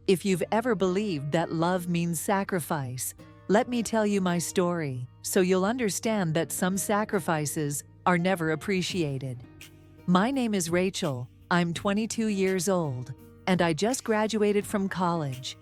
If you've ever believed that love means sacrifice, let me tell you my story, so you'll understand that some sacrifices are never appreciated. My name is Rachel, I'm 22 years old, and I just graduated from college.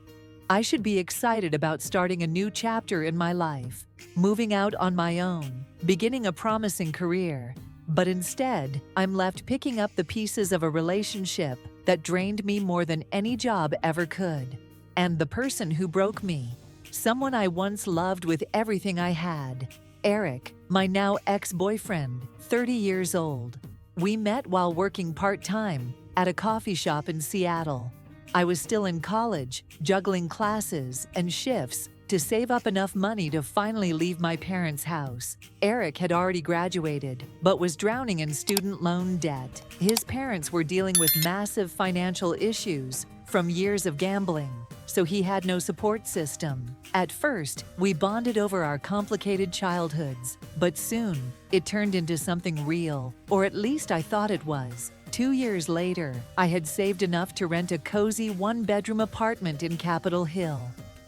I should be excited about starting a new chapter in my life, moving out on my own, beginning a promising career. But instead, I'm left picking up the pieces of a relationship that drained me more than any job ever could. And the person who broke me, someone I once loved with everything I had, Eric, my now ex-boyfriend, 30 years old. We met while working part-time at a coffee shop in Seattle. I was still in college, juggling classes and shifts to save up enough money to finally leave my parents' house. Eric had already graduated, but was drowning in student loan debt. His parents were dealing with massive financial issues from years of gambling, so he had no support system. At first, we bonded over our complicated childhoods, but soon, it turned into something real, or at least I thought it was. 2 years later, I had saved enough to rent a cozy one-bedroom apartment in Capitol Hill.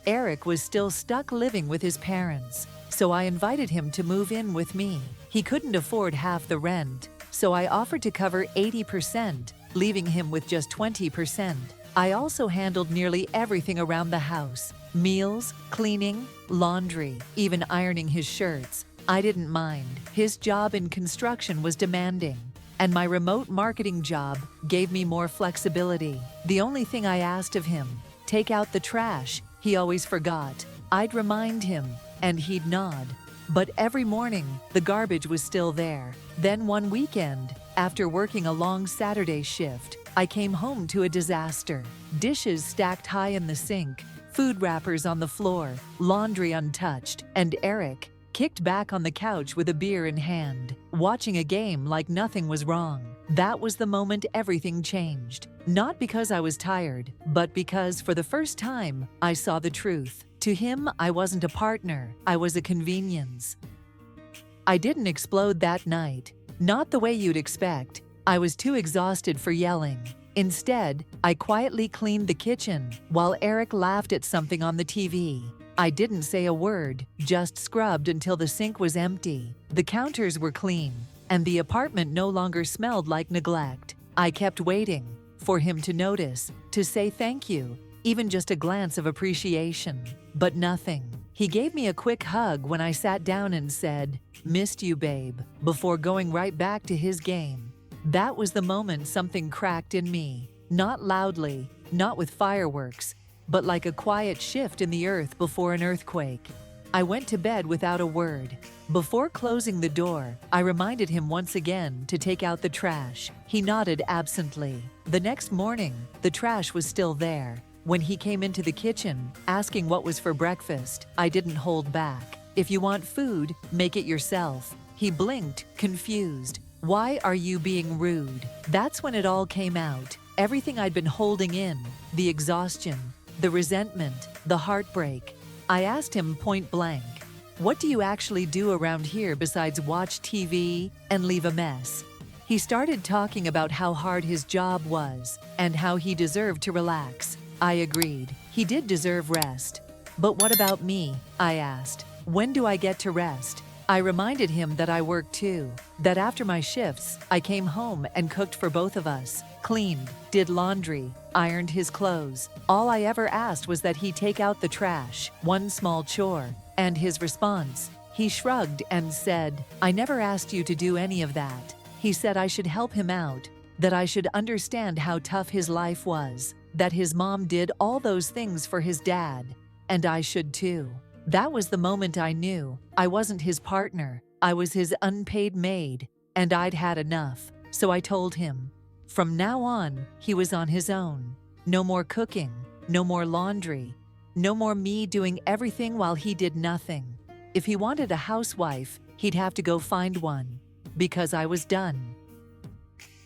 Eric was still stuck living with his parents, so I invited him to move in with me. He couldn't afford half the rent, so I offered to cover 80%, leaving him with just 20%. I also handled nearly everything around the house: meals, cleaning, laundry, even ironing his shirts. I didn't mind. His job in construction was demanding, and my remote marketing job gave me more flexibility. The only thing I asked of him, take out the trash. He always forgot. I'd remind him, and he'd nod. But every morning, the garbage was still there. Then one weekend, after working a long Saturday shift, I came home to a disaster. Dishes stacked high in the sink, food wrappers on the floor, laundry untouched, and Eric kicked back on the couch with a beer in hand, watching a game like nothing was wrong. That was the moment everything changed. Not because I was tired, but because for the first time, I saw the truth. To him, I wasn't a partner, I was a convenience. I didn't explode that night. Not the way you'd expect. I was too exhausted for yelling. Instead, I quietly cleaned the kitchen while Eric laughed at something on the TV. I didn't say a word, just scrubbed until the sink was empty. The counters were clean, and the apartment no longer smelled like neglect. I kept waiting for him to notice, to say thank you, even just a glance of appreciation. But nothing. He gave me a quick hug when I sat down and said, "Missed you, babe," before going right back to his game. That was the moment something cracked in me. Not loudly, not with fireworks, but like a quiet shift in the earth before an earthquake. I went to bed without a word. Before closing the door, I reminded him once again to take out the trash. He nodded absently. The next morning, the trash was still there. When he came into the kitchen, asking what was for breakfast, I didn't hold back. "If you want food, make it yourself." He blinked, confused. "Why are you being rude?" That's when it all came out. Everything I'd been holding in, the exhaustion, the resentment, the heartbreak. I asked him point blank, "What do you actually do around here besides watch TV and leave a mess?" He started talking about how hard his job was and how he deserved to relax. I agreed. He did deserve rest. "But what about me?" I asked. "When do I get to rest?" I reminded him that I worked too, that after my shifts, I came home and cooked for both of us, cleaned, did laundry, ironed his clothes. All I ever asked was that he take out the trash, one small chore. And his response, he shrugged and said, "I never asked you to do any of that." He said I should help him out, that I should understand how tough his life was, that his mom did all those things for his dad, and I should too. That was the moment I knew I wasn't his partner, I was his unpaid maid, and I'd had enough. So I told him. From now on, he was on his own. No more cooking, no more laundry, no more me doing everything while he did nothing. If he wanted a housewife, he'd have to go find one, because I was done.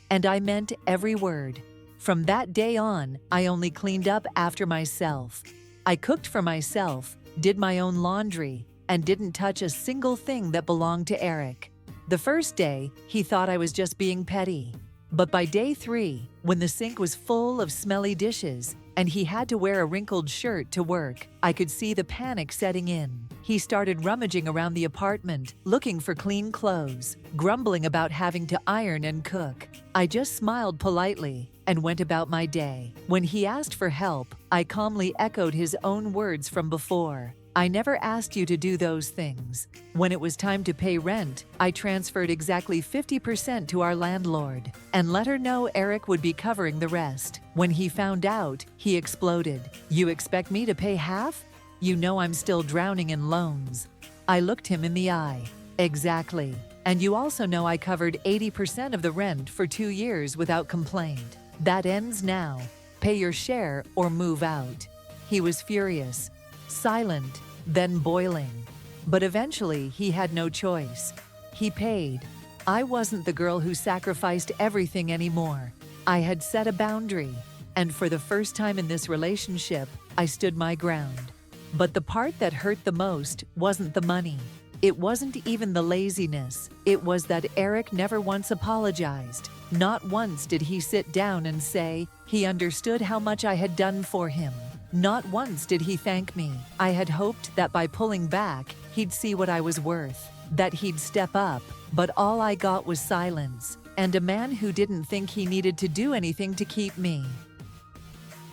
And I meant every word. From that day on, I only cleaned up after myself. I cooked for myself, did my own laundry, and didn't touch a single thing that belonged to Eric. The first day, he thought I was just being petty. But by day 3, when the sink was full of smelly dishes and he had to wear a wrinkled shirt to work, I could see the panic setting in. He started rummaging around the apartment, looking for clean clothes, grumbling about having to iron and cook. I just smiled politely and went about my day. When he asked for help, I calmly echoed his own words from before. I never asked you to do those things. When it was time to pay rent, I transferred exactly 50% to our landlord and let her know Eric would be covering the rest. When he found out, he exploded. "You expect me to pay half? You know I'm still drowning in loans." I looked him in the eye. "Exactly. And you also know I covered 80% of the rent for 2 years without complaint. That ends now. Pay your share or move out." He was furious, silent, then boiling. But eventually, he had no choice. He paid. I wasn't the girl who sacrificed everything anymore. I had set a boundary, and for the first time in this relationship, I stood my ground. But the part that hurt the most wasn't the money. It wasn't even the laziness. It was that Eric never once apologized. Not once did he sit down and say he understood how much I had done for him. Not once did he thank me. I had hoped that by pulling back, he'd see what I was worth, that he'd step up, but all I got was silence, and a man who didn't think he needed to do anything to keep me.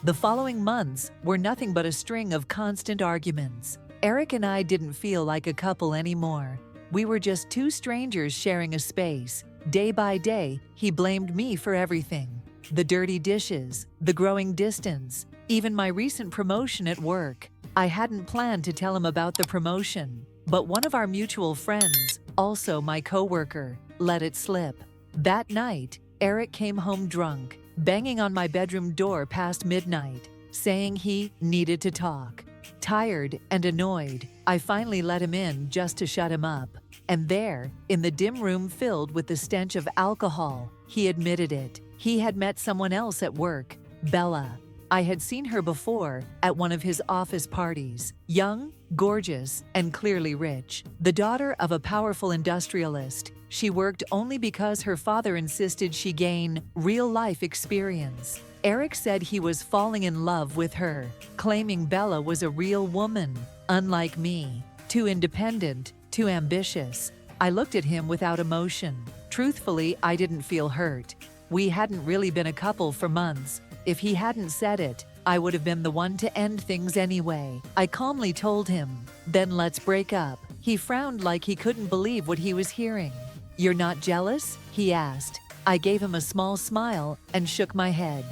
The following months were nothing but a string of constant arguments. Eric and I didn't feel like a couple anymore. We were just two strangers sharing a space. Day by day, he blamed me for everything. The dirty dishes, the growing distance, even my recent promotion at work. I hadn't planned to tell him about the promotion, but one of our mutual friends, also my coworker, let it slip. That night, Eric came home drunk, banging on my bedroom door past midnight, saying he needed to talk. Tired and annoyed, I finally let him in just to shut him up. And there, in the dim room filled with the stench of alcohol, he admitted it. He had met someone else at work, Bella. I had seen her before at one of his office parties. Young, gorgeous, and clearly rich. The daughter of a powerful industrialist, she worked only because her father insisted she gain real-life experience. Eric said he was falling in love with her, claiming Bella was a real woman, unlike me. Too independent, too ambitious. I looked at him without emotion. Truthfully, I didn't feel hurt. We hadn't really been a couple for months. If he hadn't said it, I would have been the one to end things anyway. I calmly told him, "Then let's break up." He frowned like he couldn't believe what he was hearing. "You're not jealous?" he asked. I gave him a small smile and shook my head.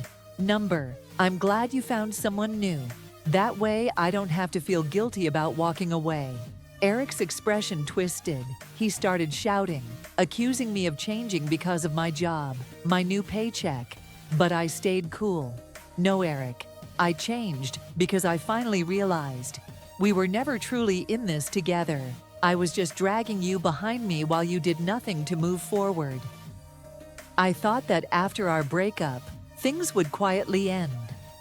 I'm glad you found someone new. That way I don't have to feel guilty about walking away." Eric's expression twisted. He started shouting, accusing me of changing because of my job, my new paycheck. But I stayed cool. "No, Eric. I changed because I finally realized we were never truly in this together. I was just dragging you behind me while you did nothing to move forward." I thought that after our breakup, things would quietly end,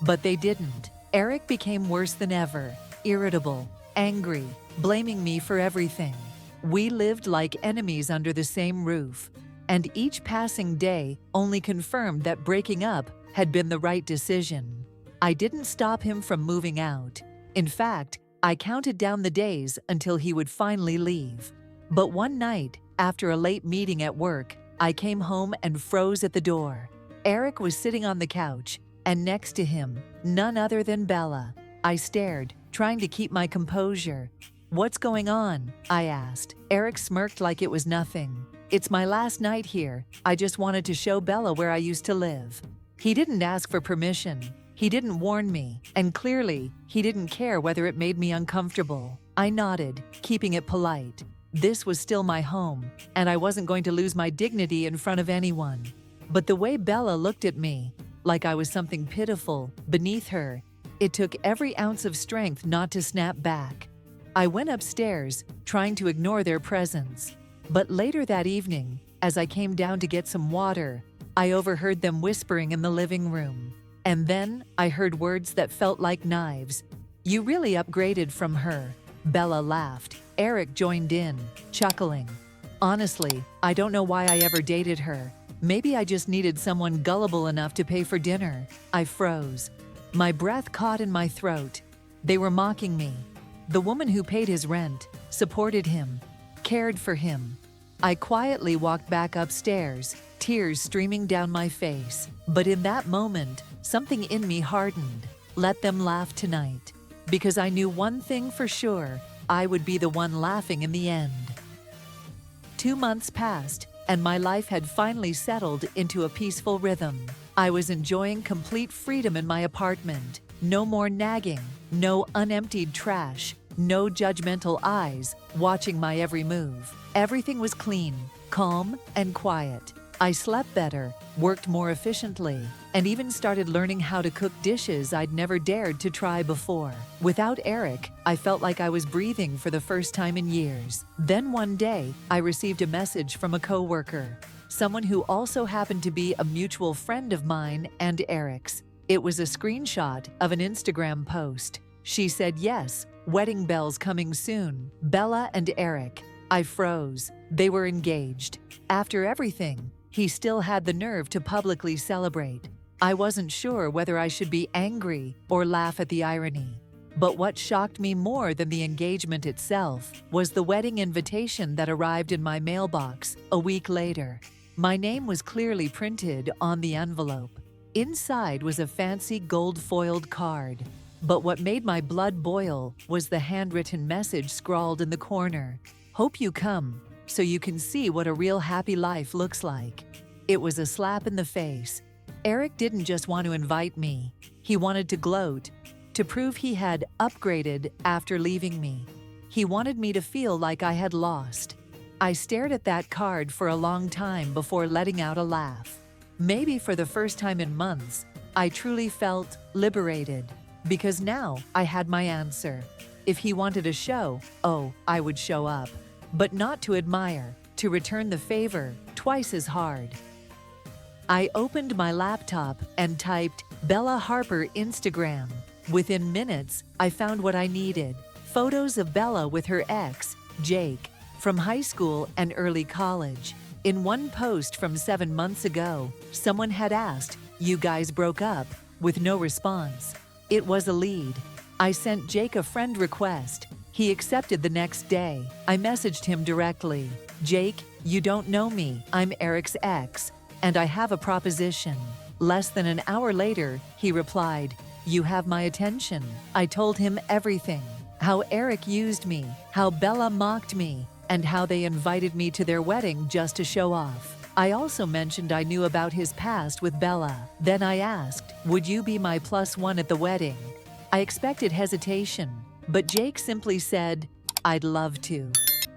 but they didn't. Eric became worse than ever, irritable, angry, blaming me for everything. We lived like enemies under the same roof, and each passing day only confirmed that breaking up had been the right decision. I didn't stop him from moving out. In fact, I counted down the days until he would finally leave. But one night, after a late meeting at work, I came home and froze at the door. Eric was sitting on the couch, and next to him, none other than Bella. I stared, trying to keep my composure. "What's going on?" I asked. Eric smirked like it was nothing. "It's my last night here. I just wanted to show Bella where I used to live." He didn't ask for permission. He didn't warn me, and clearly, he didn't care whether it made me uncomfortable. I nodded, keeping it polite. This was still my home, and I wasn't going to lose my dignity in front of anyone. But the way Bella looked at me, like I was something pitiful, beneath her, it took every ounce of strength not to snap back. I went upstairs, trying to ignore their presence. But later that evening, as I came down to get some water, I overheard them whispering in the living room. And then I heard words that felt like knives. "You really upgraded from her." Bella laughed. Eric joined in, chuckling. "Honestly, I don't know why I ever dated her. Maybe I just needed someone gullible enough to pay for dinner. I froze. My breath caught in my throat. They were mocking me. The woman who paid his rent, supported him, cared for him. I quietly walked back upstairs, tears streaming down my face. But in that moment, something in me hardened. Let them laugh tonight. Because I knew one thing for sure, I would be the one laughing in the end. 2 months passed, and my life had finally settled into a peaceful rhythm. I was enjoying complete freedom in my apartment. No more nagging, no unemptied trash, no judgmental eyes watching my every move. Everything was clean, calm, and quiet. I slept better, worked more efficiently, and even started learning how to cook dishes I'd never dared to try before. Without Eric, I felt like I was breathing for the first time in years. Then one day, I received a message from a coworker, someone who also happened to be a mutual friend of mine and Eric's. It was a screenshot of an Instagram post. She said, "Yes, wedding bells coming soon. Bella and Eric." I froze. They were engaged. After everything, he still had the nerve to publicly celebrate. I wasn't sure whether I should be angry or laugh at the irony. But what shocked me more than the engagement itself was the wedding invitation that arrived in my mailbox a week later. My name was clearly printed on the envelope. Inside was a fancy gold-foiled card. But what made my blood boil was the handwritten message scrawled in the corner. "Hope you come, so you can see what a real happy life looks like." It was a slap in the face. Eric didn't just want to invite me. He wanted to gloat, to prove he had upgraded after leaving me. He wanted me to feel like I had lost. I stared at that card for a long time before letting out a laugh. Maybe for the first time in months, I truly felt liberated, because now I had my answer. If he wanted a show, oh, I would show up. But not to admire, to return the favor twice as hard. I opened my laptop and typed Bella Harper Instagram. Within minutes, I found what I needed. Photos of Bella with her ex, Jake, from high school and early college. In one post from 7 months ago, someone had asked, "You guys broke up?" with no response. It was a lead. I sent Jake a friend request. He accepted the next day. I messaged him directly. "Jake, you don't know me. I'm Eric's ex, and I have a proposition." Less than an hour later, he replied, "You have my attention." I told him everything. How Eric used me, how Bella mocked me, and how they invited me to their wedding just to show off. I also mentioned I knew about his past with Bella. Then I asked, "Would you be my +1 at the wedding?" I expected hesitation, but Jake simply said, "I'd love to."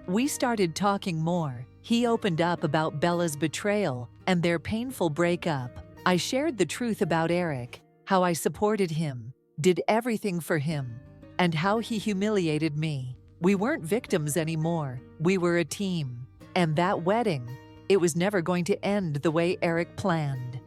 We started talking more. He opened up about Bella's betrayal and their painful breakup. I shared the truth about Eric, how I supported him, did everything for him, and how he humiliated me. We weren't victims anymore. We were a team. And that wedding, it was never going to end the way Eric planned.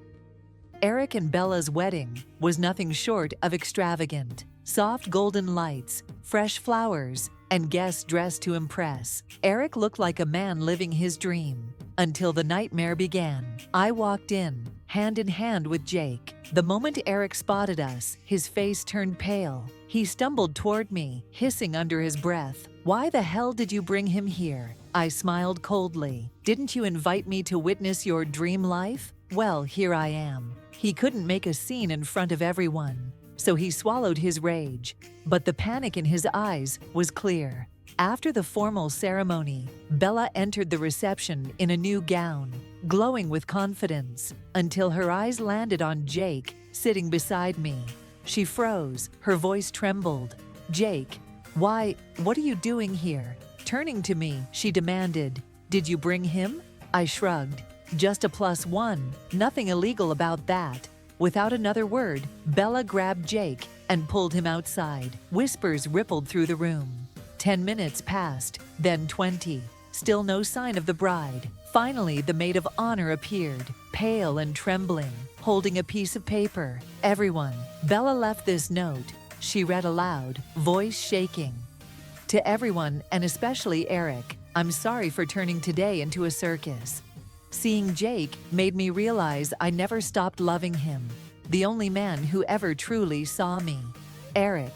Eric and Bella's wedding was nothing short of extravagant. Soft golden lights, fresh flowers, and guests dressed to impress. Eric looked like a man living his dream. Until the nightmare began. I walked in hand with Jake. The moment Eric spotted us, his face turned pale. He stumbled toward me, hissing under his breath, "Why the hell did you bring him here?" I smiled coldly. "Didn't you invite me to witness your dream life? Well, here I am." He couldn't make a scene in front of everyone, so he swallowed his rage. But the panic in his eyes was clear. After the formal ceremony, Bella entered the reception in a new gown, glowing with confidence, until her eyes landed on Jake, sitting beside me. She froze, her voice trembled. "Jake, why, what are you doing here?" Turning to me, she demanded, "Did you bring him?" I shrugged. "Just a +1, nothing illegal about that." Without another word, Bella grabbed Jake and pulled him outside. Whispers rippled through the room. 10 minutes passed, then 20. Still no sign of the bride. Finally, the maid of honor appeared, pale and trembling, holding a piece of paper. "Everyone, Bella left this note," she read aloud, voice shaking. "To everyone, and especially Eric, I'm sorry for turning today into a circus. Seeing Jake made me realize I never stopped loving him. The only man who ever truly saw me. Eric,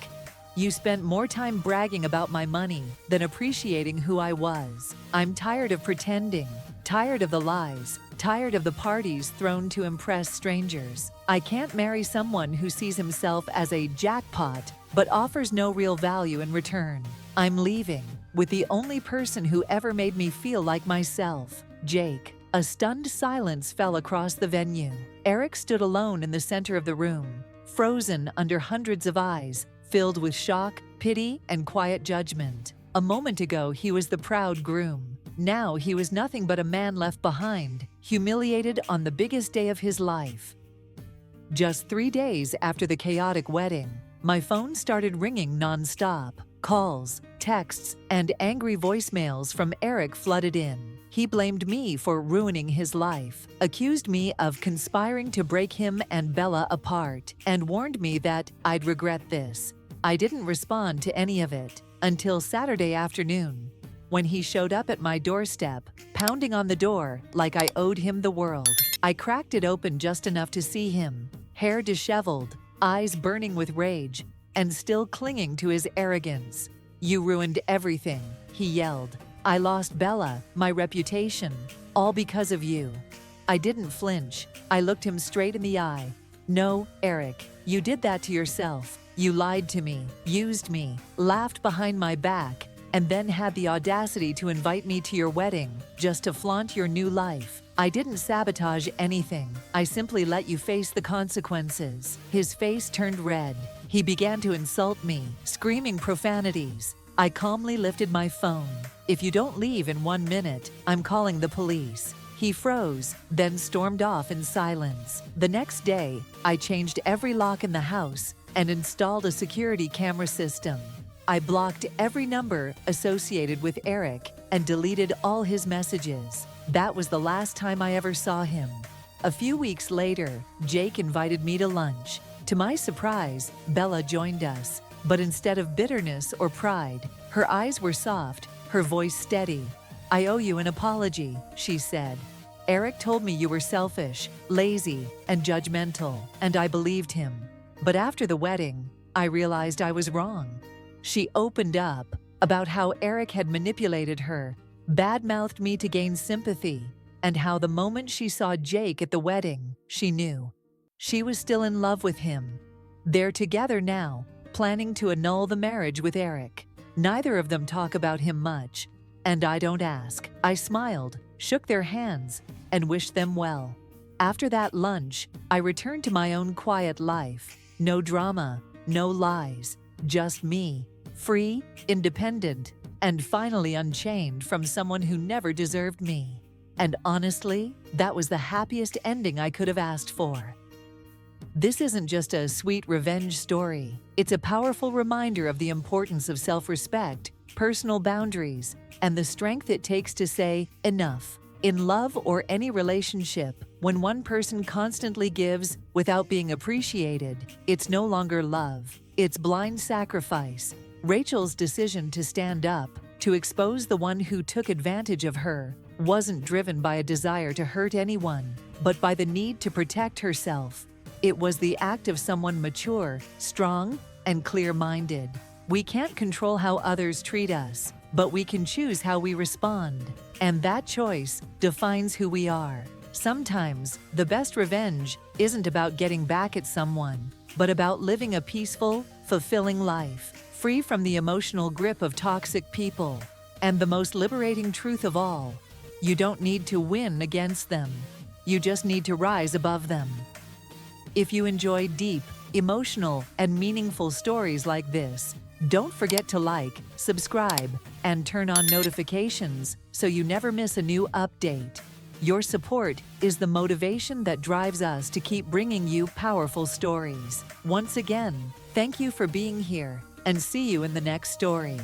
you spent more time bragging about my money than appreciating who I was. I'm tired of pretending, tired of the lies, tired of the parties thrown to impress strangers. I can't marry someone who sees himself as a jackpot but offers no real value in return. I'm leaving with the only person who ever made me feel like myself, Jake. A stunned silence fell across the venue. Eric stood alone in the center of the room, frozen under hundreds of eyes, filled with shock, pity, and quiet judgment. A moment ago, he was the proud groom. Now he was nothing but a man left behind, humiliated on the biggest day of his life. Just 3 days after the chaotic wedding, my phone started ringing non-stop. Calls, texts, and angry voicemails from Eric flooded in. He blamed me for ruining his life, accused me of conspiring to break him and Bella apart, and warned me that I'd regret this. I didn't respond to any of it until Saturday afternoon, when he showed up at my doorstep, pounding on the door like I owed him the world. I cracked it open just enough to see him, hair disheveled, eyes burning with rage, and still clinging to his arrogance. "You ruined everything," he yelled. "I lost Bella, my reputation, all because of you." I didn't flinch. I looked him straight in the eye. "No, Eric, you did that to yourself. You lied to me, used me, laughed behind my back, and then had the audacity to invite me to your wedding just to flaunt your new life. I didn't sabotage anything. I simply let you face the consequences." His face turned red. He began to insult me, screaming profanities. I calmly lifted my phone. "If you don't leave in 1 minute, I'm calling the police." He froze, then stormed off in silence. The next day, I changed every lock in the house and installed a security camera system. I blocked every number associated with Eric and deleted all his messages. That was the last time I ever saw him. A few weeks later, Jake invited me to lunch. To my surprise, Bella joined us, but instead of bitterness or pride, her eyes were soft, her voice steady. "I owe you an apology," she said. "Eric told me you were selfish, lazy, and judgmental, and I believed him. But after the wedding, I realized I was wrong." She opened up about how Eric had manipulated her, bad-mouthed me to gain sympathy, and how the moment she saw Jake at the wedding, she knew. She was still in love with him. They're together now, planning to annul the marriage with Eric. Neither of them talk about him much, and I don't ask. I smiled, shook their hands, and wished them well. After that lunch, I returned to my own quiet life. No drama, no lies, just me, free, independent, and finally unchained from someone who never deserved me. And honestly, that was the happiest ending I could have asked for. This isn't just a sweet revenge story. It's a powerful reminder of the importance of self-respect, personal boundaries, and the strength it takes to say enough. In love or any relationship, when one person constantly gives without being appreciated, it's no longer love. It's blind sacrifice. Rachel's decision to stand up, to expose the one who took advantage of her, wasn't driven by a desire to hurt anyone, but by the need to protect herself. It was the act of someone mature, strong, and clear-minded. We can't control how others treat us, but we can choose how we respond. And that choice defines who we are. Sometimes, the best revenge isn't about getting back at someone, but about living a peaceful, fulfilling life, free from the emotional grip of toxic people. And the most liberating truth of all, you don't need to win against them. You just need to rise above them. If you enjoy deep, emotional, and meaningful stories like this, don't forget to like, subscribe, and turn on notifications so you never miss a new update. Your support is the motivation that drives us to keep bringing you powerful stories. Once again, thank you for being here, and see you in the next story.